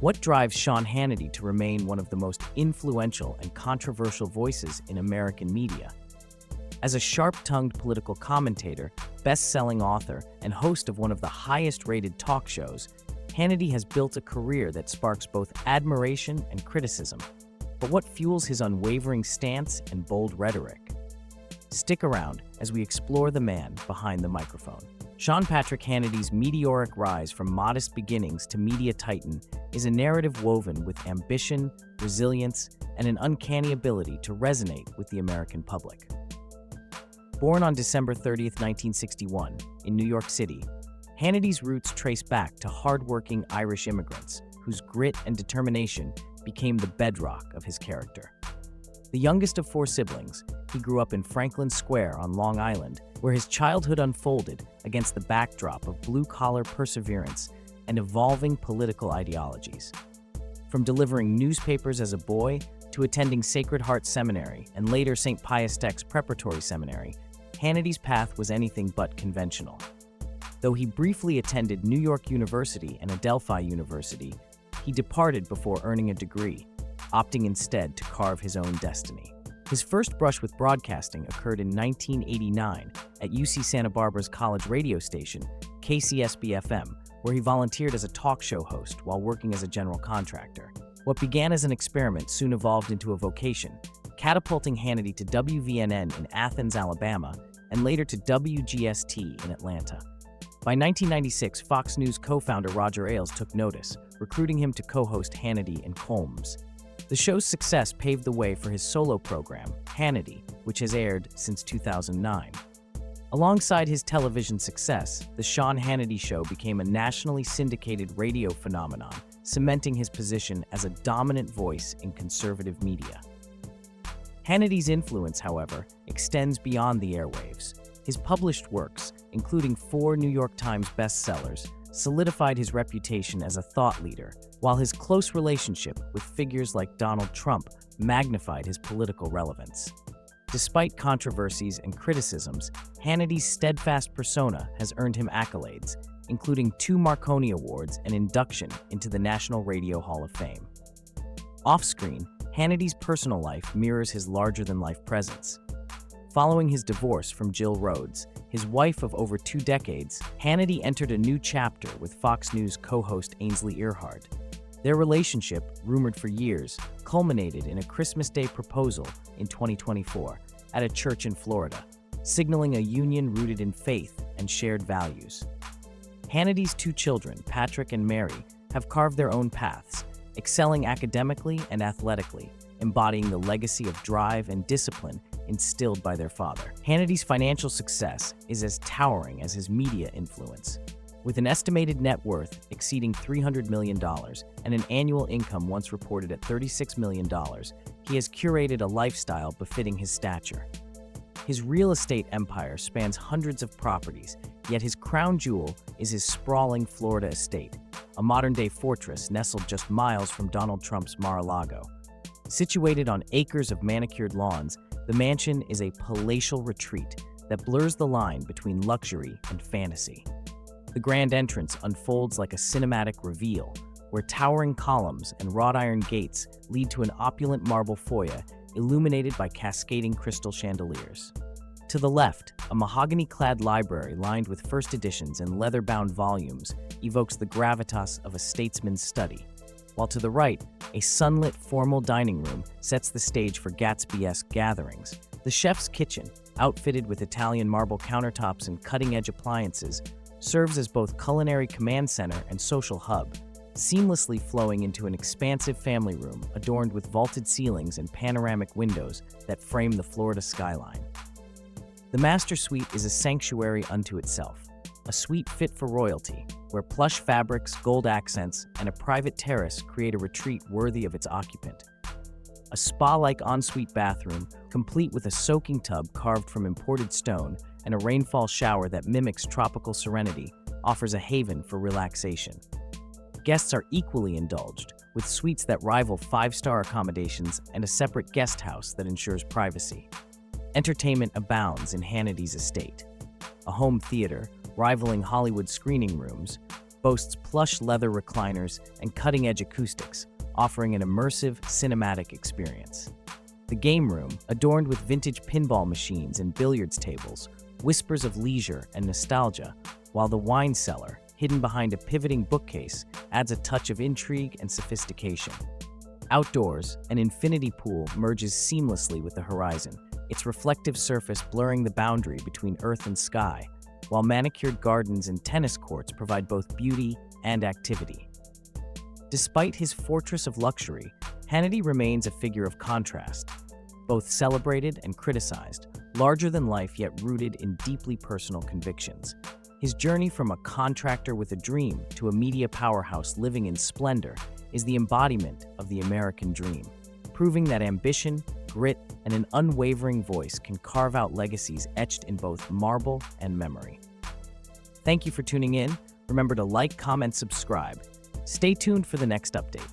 What drives Sean Hannity to remain one of the most influential and controversial voices in American media? As a sharp-tongued political commentator, best-selling author, and host of one of the highest-rated talk shows, Hannity has built a career that sparks both admiration and criticism. But what fuels his unwavering stance and bold rhetoric? Stick around as we explore the man behind the microphone. Sean Patrick Hannity's meteoric rise from modest beginnings to media titan is a narrative woven with ambition, resilience, and an uncanny ability to resonate with the American public. Born on December 30th, 1961, in New York City, Hannity's roots trace back to hardworking Irish immigrants whose grit and determination became the bedrock of his character. The youngest of 4 siblings, he grew up in Franklin Square on Long Island, where his childhood unfolded against the backdrop of blue-collar perseverance and evolving political ideologies. From delivering newspapers as a boy to attending Sacred Heart Seminary and later St. Pius X Preparatory Seminary, Hannity's path was anything but conventional. Though he briefly attended New York University and Adelphi University, he departed before earning a degree, opting instead to carve his own destiny. His first brush with broadcasting occurred in 1989 at UC Santa Barbara's college radio station, KCSB-FM, where he volunteered as a talk show host while working as a general contractor. What began as an experiment soon evolved into a vocation, catapulting Hannity to WVNN in Athens, Alabama, and later to WGST in Atlanta. By 1996, Fox News co-founder Roger Ailes took notice, recruiting him to co-host Hannity and Colmes. The show's success paved the way for his solo program, Hannity, which has aired since 2009. Alongside his television success, The Sean Hannity Show became a nationally syndicated radio phenomenon, cementing his position as a dominant voice in conservative media. Hannity's influence, however, extends beyond the airwaves. His published works, including 4 New York Times bestsellers, solidified his reputation as a thought leader, while his close relationship with figures like Donald Trump magnified his political relevance. Despite controversies and criticisms, Hannity's steadfast persona has earned him accolades, including 2 Marconi Awards and induction into the National Radio Hall of Fame. Off-screen, Hannity's personal life mirrors his larger-than-life presence. Following his divorce from Jill Rhodes, his wife of over 2 decades, Hannity entered a new chapter with Fox News co-host Ainsley Earhardt. Their relationship, rumored for years, culminated in a Christmas Day proposal in 2024 at a church in Florida, signaling a union rooted in faith and shared values. Hannity's 2 children, Patrick and Mary, have carved their own paths, excelling academically and athletically, embodying the legacy of drive and discipline instilled by their father. Hannity's financial success is as towering as his media influence. With an estimated net worth exceeding $300 million and an annual income once reported at $36 million, he has curated a lifestyle befitting his stature. His real estate empire spans hundreds of properties, yet his crown jewel is his sprawling Florida estate, a modern-day fortress nestled just miles from Donald Trump's Mar-a-Lago. Situated on acres of manicured lawns, the mansion is a palatial retreat that blurs the line between luxury and fantasy. The grand entrance unfolds like a cinematic reveal, where towering columns and wrought iron gates lead to an opulent marble foyer illuminated by cascading crystal chandeliers. To the left, a mahogany-clad library lined with first editions and leather-bound volumes evokes the gravitas of a statesman's study, while to the right, a sunlit formal dining room sets the stage for Gatsby-esque gatherings. The chef's kitchen, outfitted with Italian marble countertops and cutting-edge appliances, serves as both culinary command center and social hub, seamlessly flowing into an expansive family room adorned with vaulted ceilings and panoramic windows that frame the Florida skyline. The master suite is a sanctuary unto itself, a suite fit for royalty, where plush fabrics, gold accents, and a private terrace create a retreat worthy of its occupant. A spa-like ensuite bathroom, complete with a soaking tub carved from imported stone and a rainfall shower that mimics tropical serenity, offers a haven for relaxation. Guests are equally indulged, with suites that rival 5-star accommodations and a separate guest house that ensures privacy. Entertainment abounds in Hannity's estate. A home theater, rivaling Hollywood screening rooms, boasts plush leather recliners and cutting-edge acoustics, offering an immersive, cinematic experience. The game room, adorned with vintage pinball machines and billiards tables, whispers of leisure and nostalgia, while the wine cellar, hidden behind a pivoting bookcase, adds a touch of intrigue and sophistication. Outdoors, an infinity pool merges seamlessly with the horizon, its reflective surface blurring the boundary between earth and sky, while manicured gardens and tennis courts provide both beauty and activity. Despite his fortress of luxury, Hannity remains a figure of contrast, both celebrated and criticized, larger than life yet rooted in deeply personal convictions. His journey from a contractor with a dream to a media powerhouse living in splendor is the embodiment of the American dream, proving that ambition, grit, and an unwavering voice can carve out legacies etched in both marble and memory. Thank you for tuning in. Remember to like, comment, subscribe. Stay tuned for the next update.